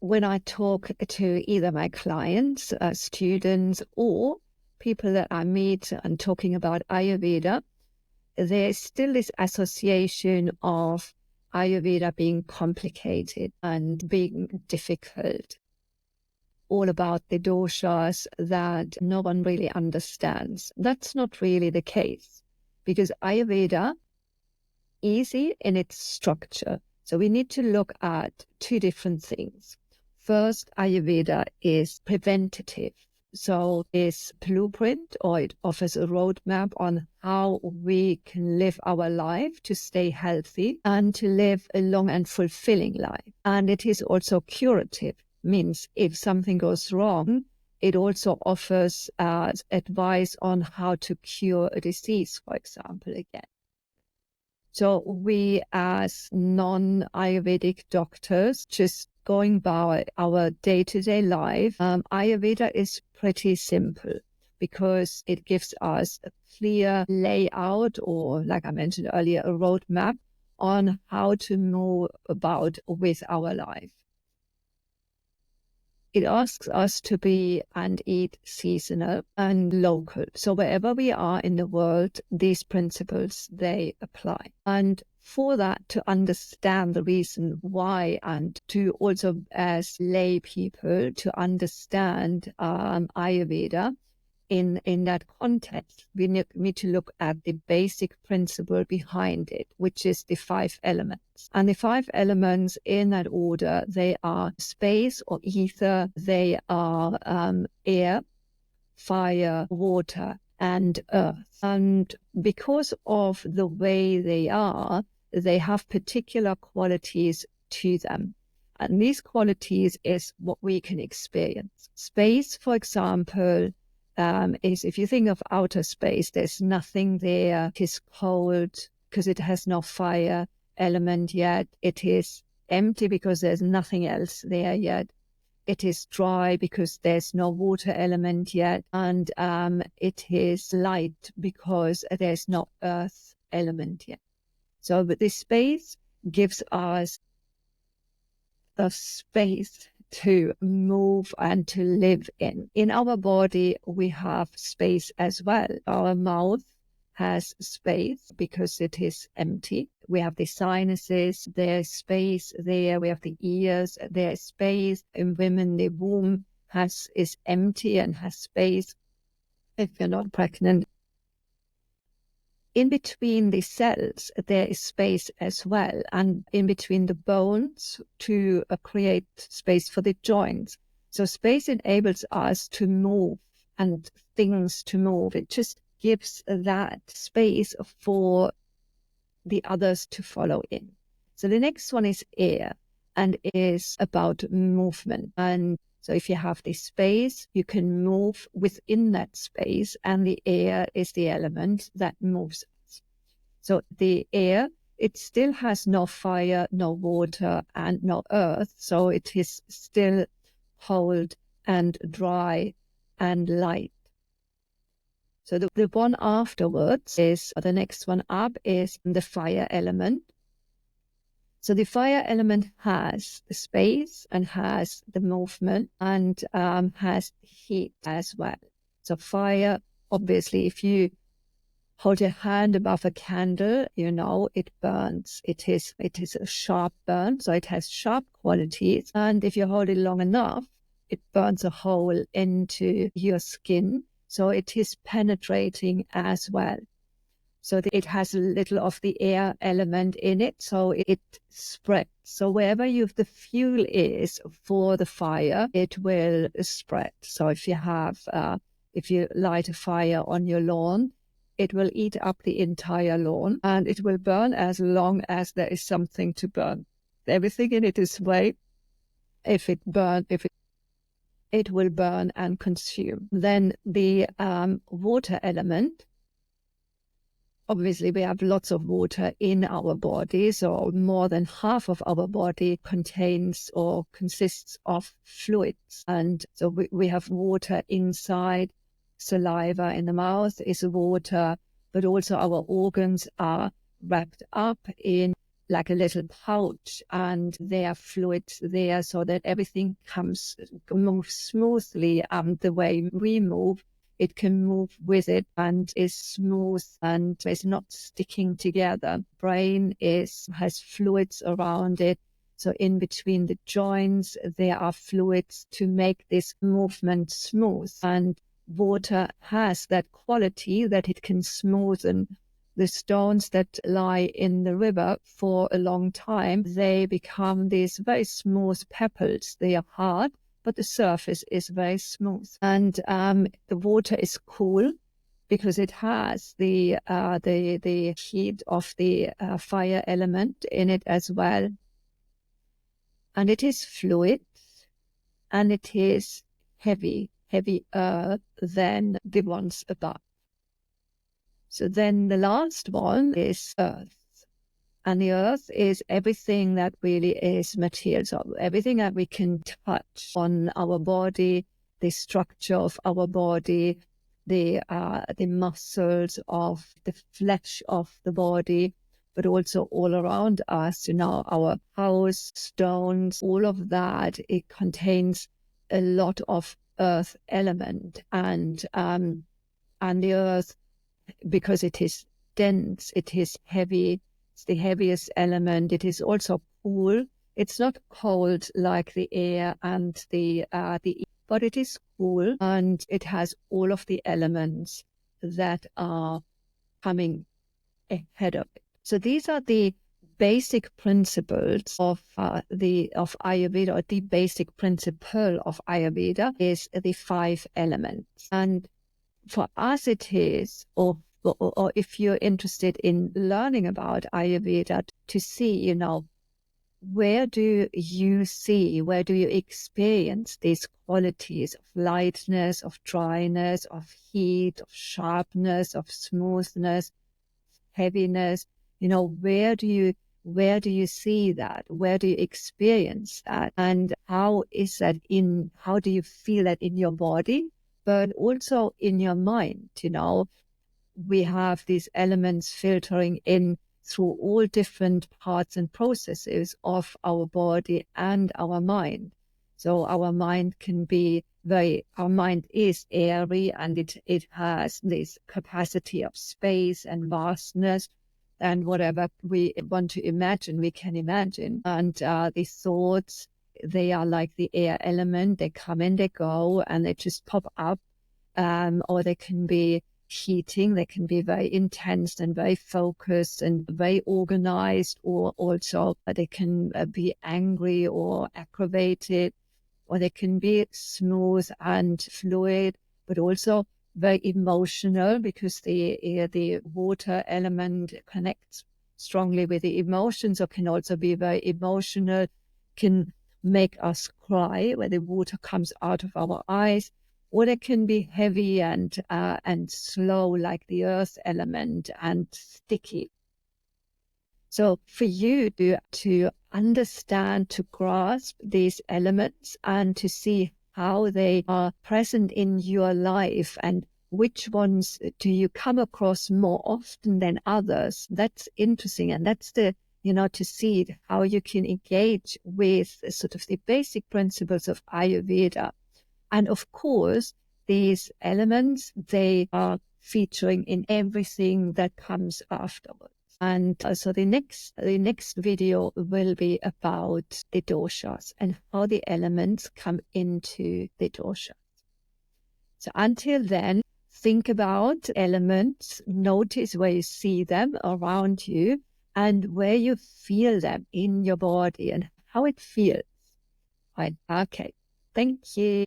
when I talk to either my clients, students, or people that I meet and talking about Ayurveda, there's still this association of Ayurveda being complicated and being difficult, all about the doshas that no one really understands. That's not really the case, because Ayurveda is easy in its structure. So we need to look at two different things. First, Ayurveda is preventative. So it's blueprint, or it offers a roadmap on how we can live our life to stay healthy and to live a long and fulfilling life. And it is also curative, means if something goes wrong, it also offers advice on how to cure a disease, for example, again. So we as non-Ayurvedic doctors, just going by our day-to-day life, Ayurveda is pretty simple because it gives us a clear layout, or like I mentioned earlier, a roadmap on how to move about with our life. It asks us to be and eat seasonal and local. So wherever we are in the world, these principles, they apply. And for that, to understand the reason why, and to also as lay people to understand Ayurveda, in that context, we need to look at the basic principle behind it, which is the 5 elements. And the 5 elements in that order, they are space or ether, they are air, fire, water, and earth. And because of the way they have particular qualities to them. And these qualities is what we can experience. Space, for example, is, if you think of outer space, there's nothing there. It is cold because it has no fire element yet. It is empty because there's nothing else there yet. It is dry because there's no water element yet. And it is light because there's no earth element yet. So but this space gives us a space to move and to live in. In our body, we have space as well. Our mouth has space because it is empty. We have the sinuses, there's space there. We have the ears, there's space. In women, the womb is empty and has space if you're not pregnant. In between the cells, there is space as well, and in between the bones to create space for the joints. So space enables us to move and things to move. It just gives that space for the others to follow in. So the next one is air, and is about movement. And so if you have the space, you can move within that space, and the air is the element that moves us. So the air, it still has no fire, no water, and no earth. So it is still cold and dry and light. So the one afterwards is, the next one up is the fire element. So the fire element has the space and has the movement and has heat as well. So fire, obviously, if you hold your hand above a candle, you know, it burns. It is a sharp burn, so it has sharp qualities. And if you hold it long enough, it burns a hole into your skin. So it is penetrating as well. So it has a little of the air element in it, so it spreads. So wherever the fuel is for the fire, it will spread. So if you light a fire on your lawn, it will eat up the entire lawn, and it will burn as long as there is something to burn. Everything in it is way. It will burn and consume. Then the water element. Obviously, we have lots of water in our body, so more than half of our body contains or consists of fluids. And so we have water inside. Saliva in the mouth is water, but also our organs are wrapped up in like a little pouch, and there are fluids there so that everything moves smoothly. The way we move, it can move with it and is smooth and is not sticking together. Brain has fluids around it. So in between the joints, there are fluids to make this movement smooth. And water has that quality that it can smoothen the stones that lie in the river for a long time. They become these very smooth pebbles. They are hard, but the surface is very smooth. And the water is cool because it has the heat of the fire element in it as well. And it is fluid, and it is heavier than the ones above. So then the last one is earth. And the earth is everything that really is material. So everything that we can touch on our body, the structure of our body, the muscles of the flesh of the body, but also all around us, our house, stones, all of that, it contains a lot of earth element. And the earth, because it is dense, it is heavy, it's the heaviest element. It is also cool. It's not cold like the air and but it is cool, and it has all of the elements that are coming ahead of it. So these are the basic principles of Ayurveda, or the basic principle of Ayurveda is the 5 elements. And for us it is, or if you're interested in learning about Ayurveda, to see, where do you experience these qualities of lightness, of dryness, of heat, of sharpness, of smoothness, heaviness? Where do you see that? Where do you experience that? And how do you feel that in your body, but also in your mind? We have these elements filtering in through all different parts and processes of our body and our mind. So our mind is airy, and it has this capacity of space and vastness, and whatever we want to imagine, we can imagine. And the thoughts, they are like the air element. They come and they go, and they just pop up, or they can be heating. They can be very intense and very focused and very organized, or also they can be angry or aggravated, or they can be smooth and fluid, but also very emotional, because the water element connects strongly with the emotions, or can also be very emotional, can make us cry where the water comes out of our eyes, or they can be heavy and slow like the earth element, and sticky. So for you to understand, to grasp these elements, and to see how they are present in your life, and which ones do you come across more often than others, that's interesting. And that's to see how you can engage with sort of the basic principles of Ayurveda. And of course, these elements, they are featuring in everything that comes afterwards. And so the next video will be about the doshas and how the elements come into the doshas. So until then, think about elements, notice where you see them around you and where you feel them in your body and how it feels. Right. Okay. Thank you.